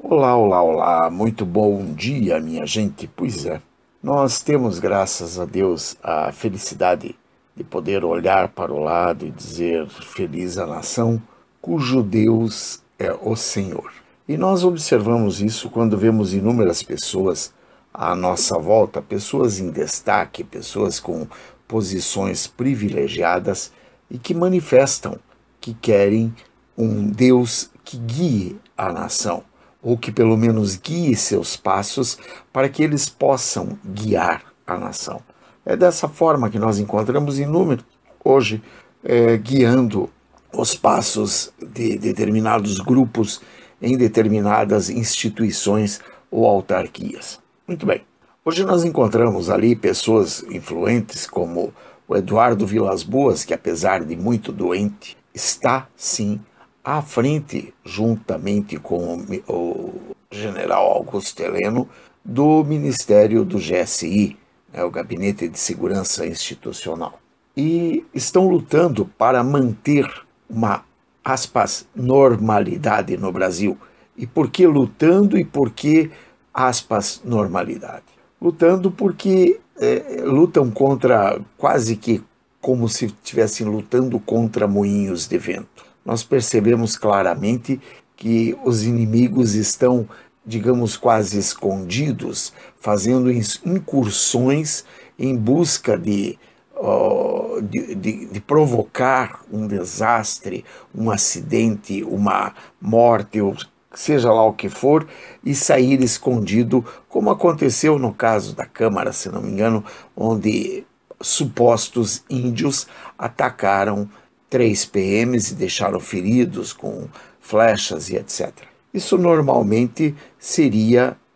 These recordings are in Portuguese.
Olá, olá, olá, muito bom dia, minha gente. Pois é, nós temos, graças a Deus, a felicidade de poder olhar para o lado e dizer: Feliz a nação cujo Deus é o Senhor. E nós observamos isso quando vemos inúmeras pessoas à nossa volta, pessoas em destaque, pessoas com posições privilegiadas e que manifestam que querem um Deus que guie a nação, ou que pelo menos guie seus passos para que eles possam guiar a nação. É dessa forma que nós encontramos inúmeros hoje guiando os passos de determinados grupos em determinadas instituições ou autarquias. Muito bem. Hoje nós encontramos ali pessoas influentes como o Eduardo Vilas Boas, que apesar de muito doente, está sim à frente, juntamente com o general Augusto Heleno, do Ministério do GSI, o Gabinete de Segurança Institucional. E estão lutando para manter uma, aspas, normalidade no Brasil. E por que lutando e por que, aspas, normalidade? Lutando porque lutam contra, quase que como se estivessem lutando contra moinhos de vento. Nós percebemos claramente que os inimigos estão, digamos, quase escondidos, fazendo incursões em busca de provocar um desastre, um acidente, uma morte, ou seja lá o que for, e sair escondido, como aconteceu no caso da Câmara, se não me engano, onde supostos índios atacaram 3 PMs e deixaram feridos com flechas e etc. Isso normalmente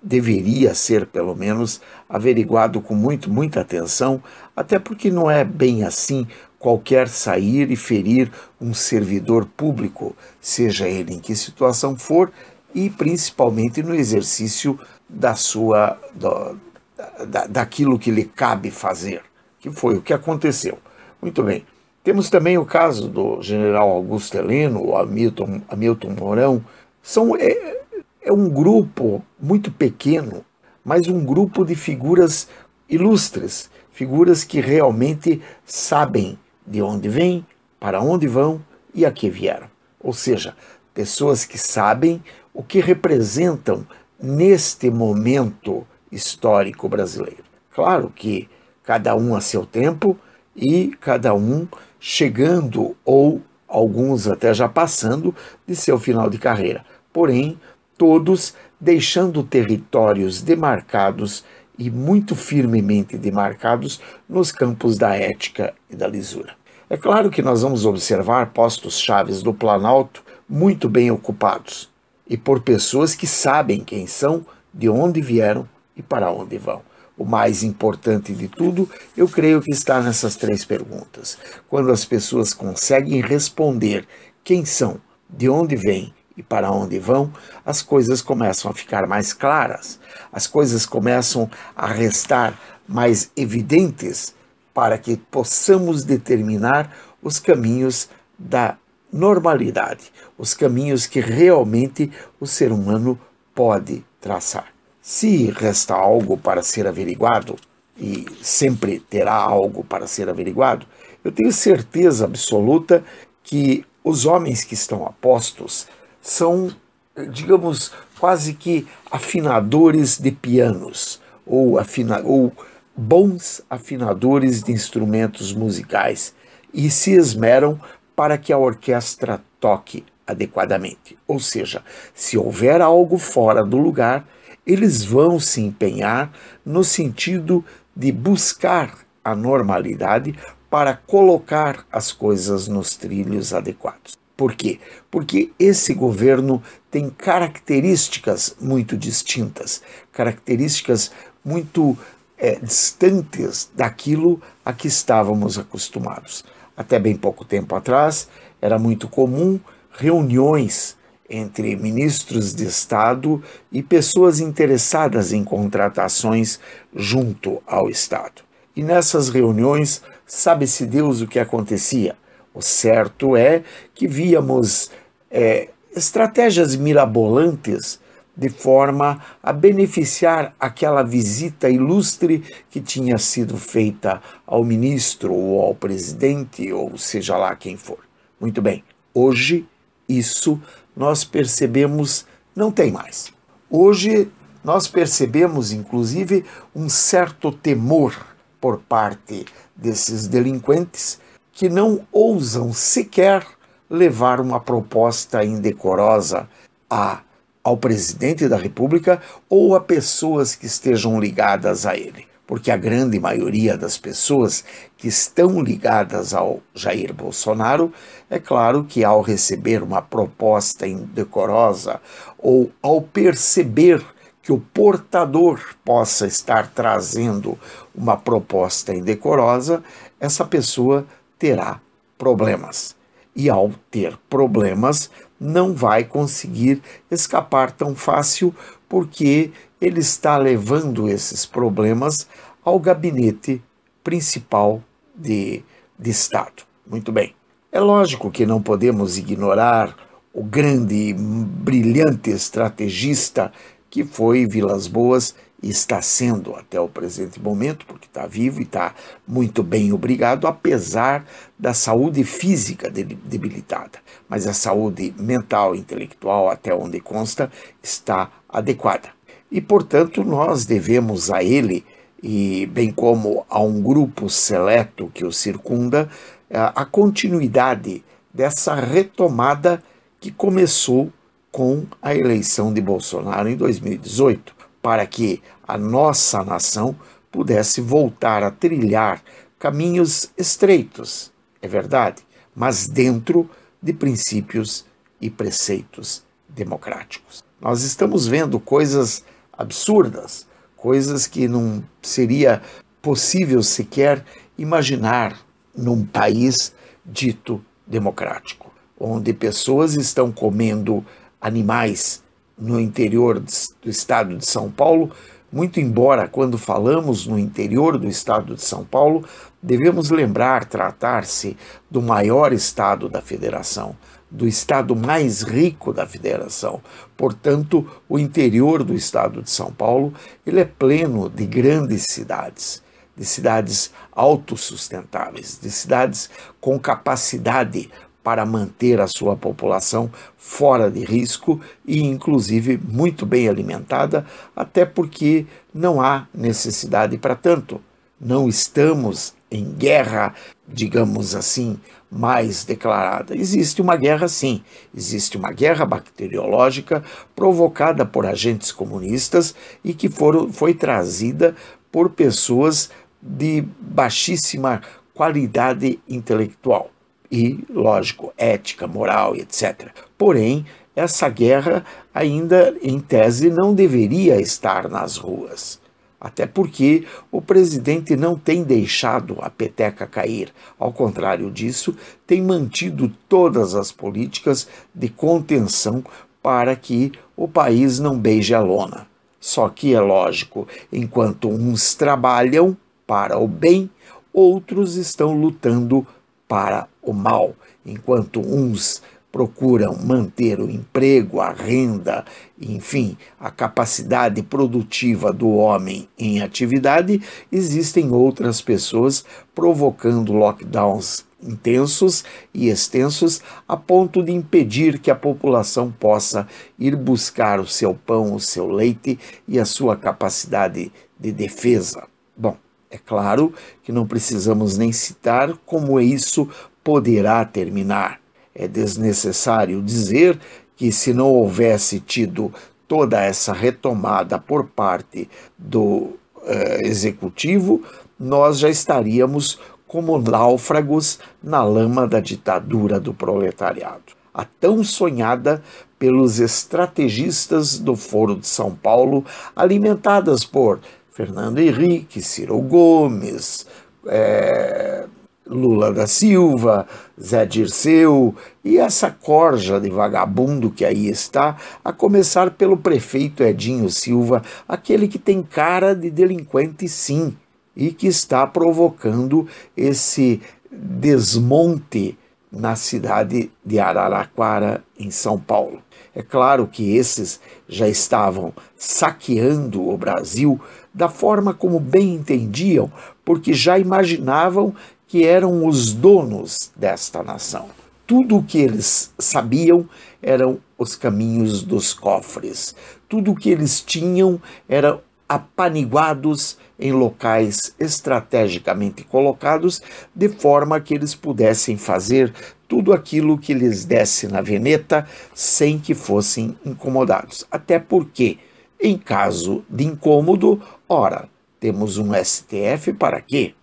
deveria ser pelo menos averiguado com muita atenção, até porque não é bem assim qualquer sair e ferir um servidor público, seja ele em que situação for, e principalmente no exercício daquilo que lhe cabe fazer, que foi o que aconteceu. Muito bem. Temos também o caso do general Augusto Heleno, o Hamilton Mourão. É um grupo muito pequeno, mas um grupo de figuras ilustres, figuras que realmente sabem de onde vêm, para onde vão e a que vieram. Ou seja, pessoas que sabem o que representam neste momento histórico brasileiro. Claro que cada um a seu tempo e cada um chegando ou alguns até já passando de seu final de carreira. Porém, todos deixando territórios demarcados e muito firmemente demarcados nos campos da ética e da lisura. É claro que nós vamos observar postos chaves do Planalto muito bem ocupados e por pessoas que sabem quem são, de onde vieram e para onde vão. O mais importante de tudo, eu creio que está nessas 3 perguntas. Quando as pessoas conseguem responder quem são, de onde vêm e para onde vão, as coisas começam a ficar mais claras, as coisas começam a restar mais evidentes para que possamos determinar os caminhos da normalidade, os caminhos que realmente o ser humano pode traçar. Se resta algo para ser averiguado, e sempre terá algo para ser averiguado, eu tenho certeza absoluta que os homens que estão a postos são, digamos, quase que afinadores de pianos, ou bons afinadores de instrumentos musicais, e se esmeram para que a orquestra toque adequadamente. Ou seja, se houver algo fora do lugar, eles vão se empenhar no sentido de buscar a normalidade para colocar as coisas nos trilhos adequados. Por quê? Porque esse governo tem características muito distintas, características muito distantes daquilo a que estávamos acostumados. Até bem pouco tempo atrás, era muito comum reuniões entre ministros de Estado e pessoas interessadas em contratações junto ao Estado. E nessas reuniões, sabe-se Deus o que acontecia. O certo é que víamos estratégias mirabolantes de forma a beneficiar aquela visita ilustre que tinha sido feita ao ministro ou ao presidente, ou seja lá quem for. Muito bem, hoje isso nós percebemos não tem mais. Hoje nós percebemos, inclusive, um certo temor por parte desses delinquentes que não ousam sequer levar uma proposta indecorosa ao presidente da República ou a pessoas que estejam ligadas a ele. Porque a grande maioria das pessoas que estão ligadas ao Jair Bolsonaro, é claro que ao receber uma proposta indecorosa ou ao perceber que o portador possa estar trazendo uma proposta indecorosa, essa pessoa terá problemas. E ao ter problemas, não vai conseguir escapar tão fácil, porque ele está levando esses problemas ao gabinete principal de Estado. Muito bem. É lógico que não podemos ignorar o grande, brilhante estrategista que foi Vilas Boas e está sendo até o presente momento, porque está vivo e está muito bem, obrigado, apesar da saúde física debilitada. Mas a saúde mental e intelectual, até onde consta, está adequada. E, portanto, nós devemos a ele, e bem como a um grupo seleto que o circunda, a continuidade dessa retomada que começou com a eleição de Bolsonaro em 2018, para que a nossa nação pudesse voltar a trilhar caminhos estreitos, é verdade, mas dentro de princípios e preceitos democráticos. Nós estamos vendo coisas absurdas, coisas que não seria possível sequer imaginar num país dito democrático, onde pessoas estão comendo animais no interior do estado de São Paulo, muito embora quando falamos no interior do estado de São Paulo, devemos lembrar tratar-se do maior estado da federação, do estado mais rico da federação. Portanto, o interior do estado de São Paulo, ele é pleno de grandes cidades, de cidades autossustentáveis, de cidades com capacidade para manter a sua população fora de risco e, inclusive, muito bem alimentada, até porque não há necessidade para tanto. Não estamos em guerra, digamos assim, mais declarada. Existe uma guerra, sim. Existe uma guerra bacteriológica provocada por agentes comunistas e que foi trazida por pessoas de baixíssima qualidade intelectual e, lógico, ética, moral, etc. Porém, essa guerra ainda, em tese, não deveria estar nas ruas. Até porque o presidente não tem deixado a peteca cair. Ao contrário disso, tem mantido todas as políticas de contenção para que o país não beije a lona. Só que é lógico, enquanto uns trabalham para o bem, outros estão lutando para o mal. Enquanto uns procuram manter o emprego, a renda, enfim, a capacidade produtiva do homem em atividade, existem outras pessoas provocando lockdowns intensos e extensos a ponto de impedir que a população possa ir buscar o seu pão, o seu leite e a sua capacidade de defesa. Bom, é claro que não precisamos nem citar como isso poderá terminar. É desnecessário dizer que, se não houvesse tido toda essa retomada por parte do executivo, nós já estaríamos como náufragos na lama da ditadura do proletariado. A tão sonhada pelos estrategistas do Foro de São Paulo, alimentadas por Fernando Henrique, Ciro Gomes, Lula da Silva, Zé Dirceu e essa corja de vagabundo que aí está, a começar pelo prefeito Edinho Silva, aquele que tem cara de delinquente sim, e que está provocando esse desmonte na cidade de Araraquara, em São Paulo. É claro que esses já estavam saqueando o Brasil da forma como bem entendiam, porque já imaginavam que eram os donos desta nação. Tudo o que eles sabiam eram os caminhos dos cofres. Tudo o que eles tinham eram apaniguados em locais estrategicamente colocados, de forma que eles pudessem fazer tudo aquilo que lhes desse na veneta, sem que fossem incomodados. Até porque, em caso de incômodo, ora, temos um STF para quê?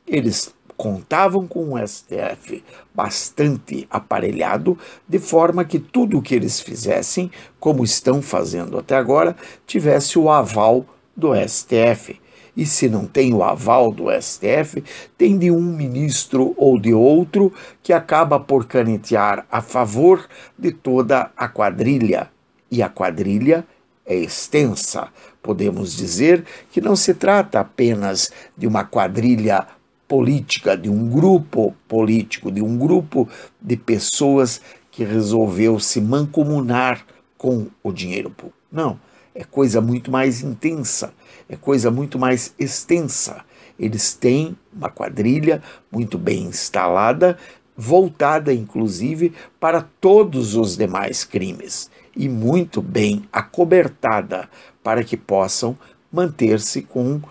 Eles contavam com um STF bastante aparelhado, de forma que tudo o que eles fizessem, como estão fazendo até agora, tivesse o aval do STF. E se não tem o aval do STF, tem de um ministro ou de outro que acaba por canetear a favor de toda a quadrilha. E a quadrilha é extensa. Podemos dizer que não se trata apenas de uma quadrilha política, de um grupo político, de um grupo de pessoas que resolveu se mancomunar com o dinheiro público. Não, é coisa muito mais intensa, é coisa muito mais extensa. Eles têm uma quadrilha muito bem instalada, voltada inclusive para todos os demais crimes e muito bem acobertada para que possam manter-se com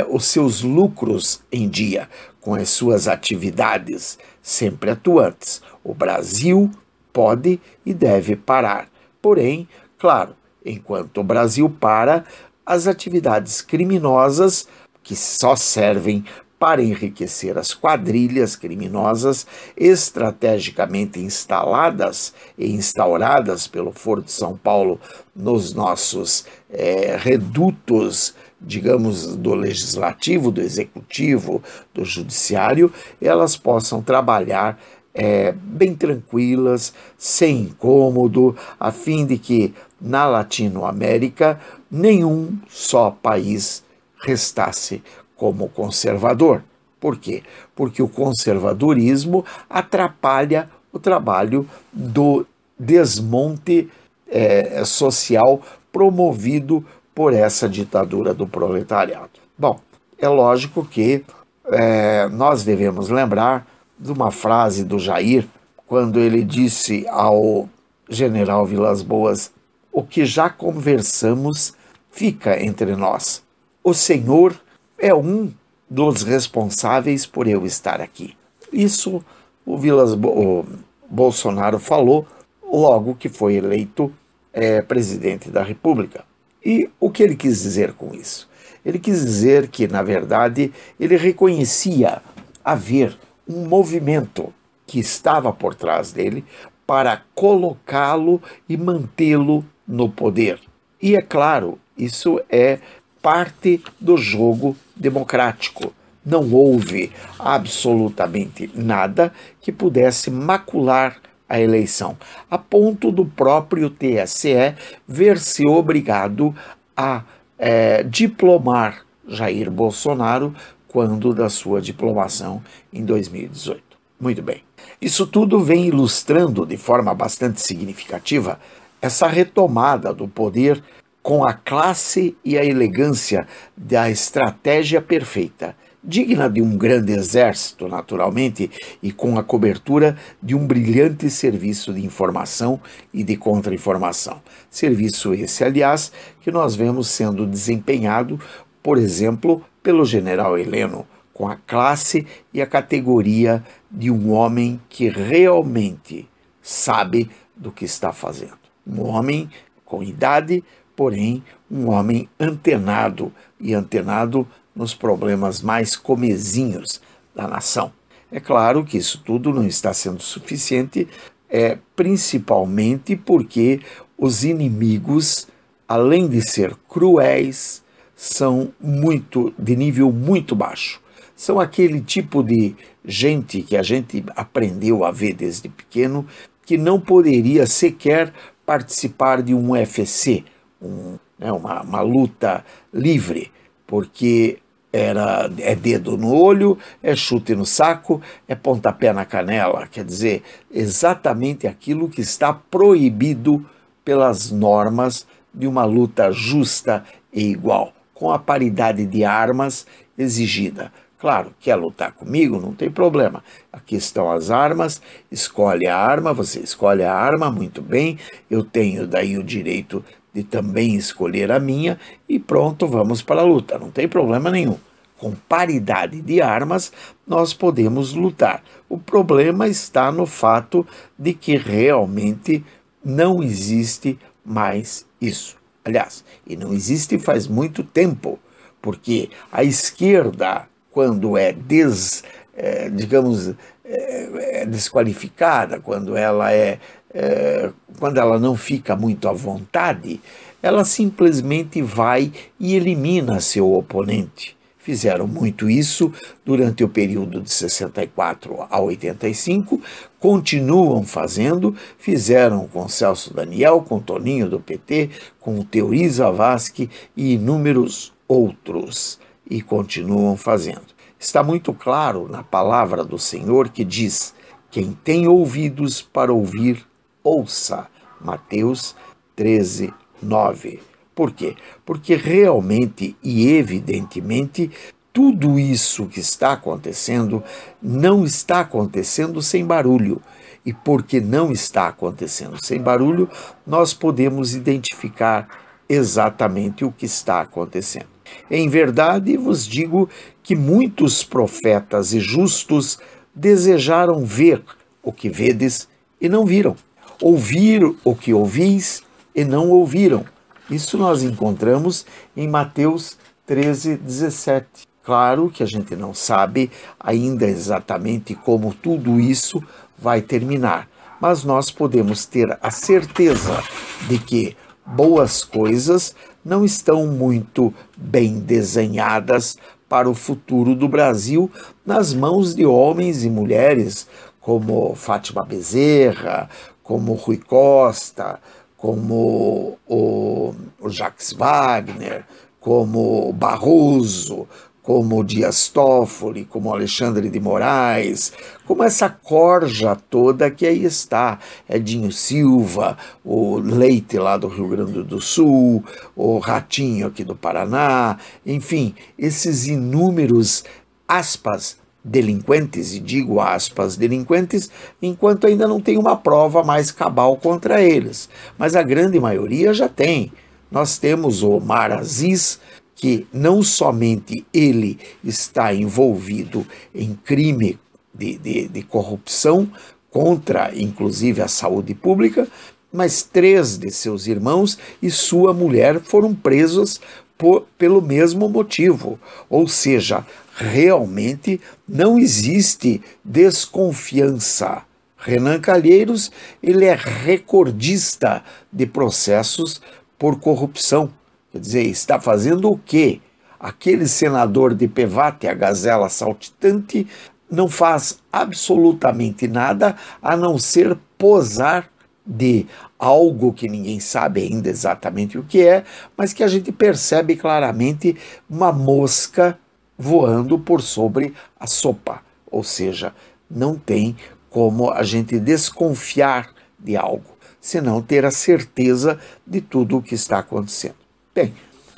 os seus lucros em dia, com as suas atividades sempre atuantes. O Brasil pode e deve parar. Porém, claro, enquanto o Brasil para, as atividades criminosas, que só servem para enriquecer as quadrilhas criminosas estrategicamente instaladas e instauradas pelo Foro de São Paulo nos nossos redutos, digamos, do legislativo, do executivo, do judiciário, elas possam trabalhar bem tranquilas, sem incômodo, a fim de que na Latinoamérica nenhum só país restasse como conservador. Por quê? Porque o conservadorismo atrapalha o trabalho do desmonte social promovido por essa ditadura do proletariado. Bom, é lógico que nós devemos lembrar de uma frase do Jair, quando ele disse ao general Vilas Boas: o que já conversamos fica entre nós. O Senhor é um dos responsáveis por eu estar aqui. Isso o Bolsonaro falou logo que foi eleito presidente da República. E o que ele quis dizer com isso? Ele quis dizer que, na verdade, ele reconhecia haver um movimento que estava por trás dele para colocá-lo e mantê-lo no poder. E, é claro, isso é parte do jogo democrático. Não houve absolutamente nada que pudesse macular a eleição, a ponto do próprio TSE ver-se obrigado a diplomar Jair Bolsonaro quando da sua diplomação em 2018. Muito bem. Isso tudo vem ilustrando de forma bastante significativa essa retomada do poder com a classe e a elegância da estratégia perfeita, digna de um grande exército, naturalmente, e com a cobertura de um brilhante serviço de informação e de contra-informação. Serviço esse, aliás, que nós vemos sendo desempenhado, por exemplo, pelo general Heleno, com a classe e a categoria de um homem que realmente sabe do que está fazendo. Um homem com idade, porém um homem antenado, e antenado nos problemas mais comezinhos da nação. É claro que isso tudo não está sendo suficiente, principalmente porque os inimigos, além de ser cruéis, são de nível muito baixo. São aquele tipo de gente que a gente aprendeu a ver desde pequeno, que não poderia sequer participar de um UFC, uma luta livre, porque é dedo no olho, é chute no saco, é pontapé na canela. Quer dizer, exatamente aquilo que está proibido pelas normas de uma luta justa e igual, com a paridade de armas exigida. Claro, quer lutar comigo? Não tem problema. Aqui estão as armas, escolhe a arma, você escolhe a arma, muito bem, eu tenho daí o direito de também escolher a minha e pronto, vamos para a luta, não tem problema nenhum. Com paridade de armas, nós podemos lutar. O problema está no fato de que realmente não existe mais isso. Aliás, e não existe faz muito tempo, porque a esquerda, quando é desqualificada, quando ela não fica muito à vontade, ela simplesmente vai e elimina seu oponente. Fizeram muito isso durante o período de 64 a 85, continuam fazendo, fizeram com Celso Daniel, com Toninho do PT, com Teori Zavascki e inúmeros outros, e continuam fazendo. Está muito claro na palavra do Senhor que diz: quem tem ouvidos para ouvir, ouça. Mateus 13, 9. Por quê? Porque realmente e evidentemente tudo isso que está acontecendo não está acontecendo sem barulho. E porque não está acontecendo sem barulho, nós podemos identificar exatamente o que está acontecendo. Em verdade, vos digo que muitos profetas e justos desejaram ver o que vedes e não viram, ouvir o que ouvis e não ouviram. Isso nós encontramos em Mateus 13, 17. Claro que a gente não sabe ainda exatamente como tudo isso vai terminar, mas nós podemos ter a certeza de que boas coisas não estão muito bem desenhadas para o futuro do Brasil nas mãos de homens e mulheres como Fátima Bezerra, como Rui Costa, como o Jacques Wagner, como Barroso, como Dias Toffoli, como Alexandre de Moraes, como essa corja toda que aí está, Edinho Silva, o Leite lá do Rio Grande do Sul, o Ratinho aqui do Paraná, enfim, esses inúmeros, aspas, delinquentes, e digo aspas, delinquentes, enquanto ainda não tem uma prova mais cabal contra eles, mas a grande maioria já tem. Nós temos o Omar Aziz, que não somente ele está envolvido em crime de corrupção contra, inclusive, a saúde pública, mas 3 de seus irmãos e sua mulher foram presos pelo mesmo motivo. Ou seja, realmente não existe desconfiança. Renan Calheiros, ele é recordista de processos por corrupção. Quer dizer, está fazendo o quê? Aquele senador de Pevate, a gazela saltitante, não faz absolutamente nada a não ser posar de algo que ninguém sabe ainda exatamente o que é, mas que a gente percebe claramente uma mosca voando por sobre a sopa. Ou seja, não tem como a gente desconfiar de algo, senão ter a certeza de tudo o que está acontecendo. Bem,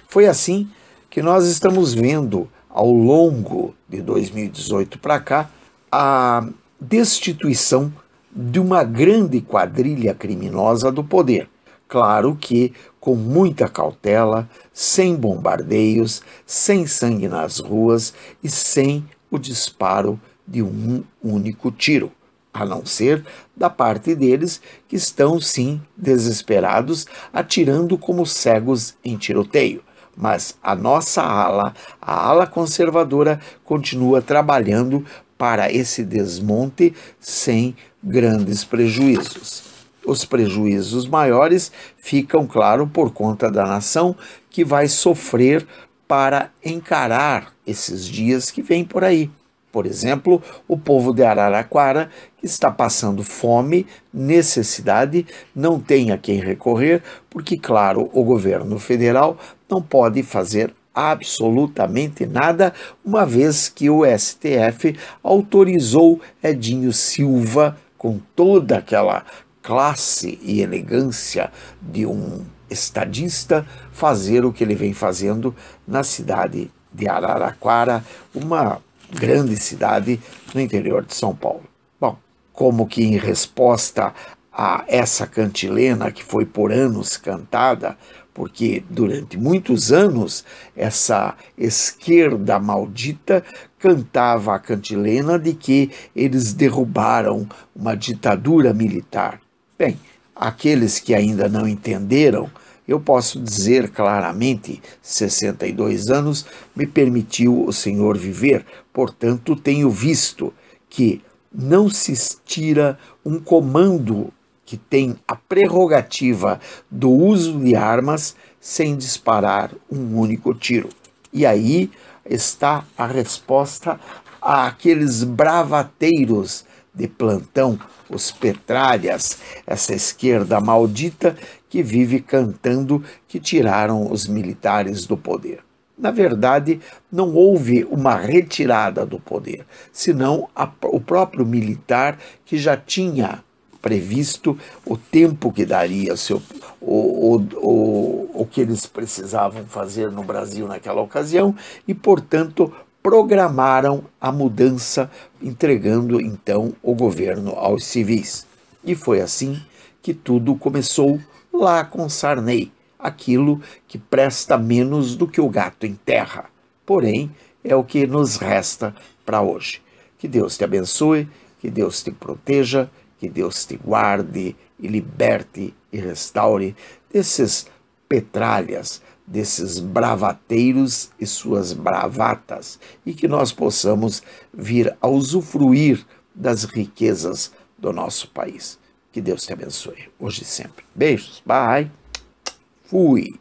foi assim que nós estamos vendo ao longo de 2018 para cá a destituição de uma grande quadrilha criminosa do poder. Claro que com muita cautela, sem bombardeios, sem sangue nas ruas e sem o disparo de um único tiro, a não ser da parte deles que estão, sim, desesperados, atirando como cegos em tiroteio. Mas a nossa ala, a ala conservadora, continua trabalhando para esse desmonte sem grandes prejuízos. Os prejuízos maiores ficam, claro, por conta da nação que vai sofrer para encarar esses dias que vêm por aí. Por exemplo, o povo de Araraquara, que está passando fome, necessidade, não tem a quem recorrer, porque, claro, o governo federal não pode fazer absolutamente nada, uma vez que o STF autorizou Edinho Silva, com toda aquela classe e elegância de um estadista, fazer o que ele vem fazendo na cidade de Araraquara, uma grande cidade no interior de São Paulo. Bom, como que em resposta a essa cantilena que foi por anos cantada, porque durante muitos anos essa esquerda maldita cantava a cantilena de que eles derrubaram uma ditadura militar. Bem, aqueles que ainda não entenderam, eu posso dizer claramente, 62 anos me permitiu o Senhor viver, portanto tenho visto que não se tira um comando que tem a prerrogativa do uso de armas sem disparar um único tiro. E aí está a resposta àqueles bravateiros de plantão, os petralhas, essa esquerda maldita que vive cantando que tiraram os militares do poder. Na verdade, não houve uma retirada do poder, senão o próprio militar que já tinha previsto o tempo que daria o que eles precisavam fazer no Brasil naquela ocasião e, portanto, programaram a mudança, entregando então o governo aos civis. E foi assim que tudo começou lá com Sarney, aquilo que presta menos do que o gato em terra. Porém, é o que nos resta para hoje. Que Deus te abençoe, que Deus te proteja, que Deus te guarde e liberte e restaure desses petralhas, desses bravateiros e suas bravatas, e que nós possamos vir a usufruir das riquezas do nosso país. Que Deus te abençoe, hoje e sempre. Beijos, bye, fui.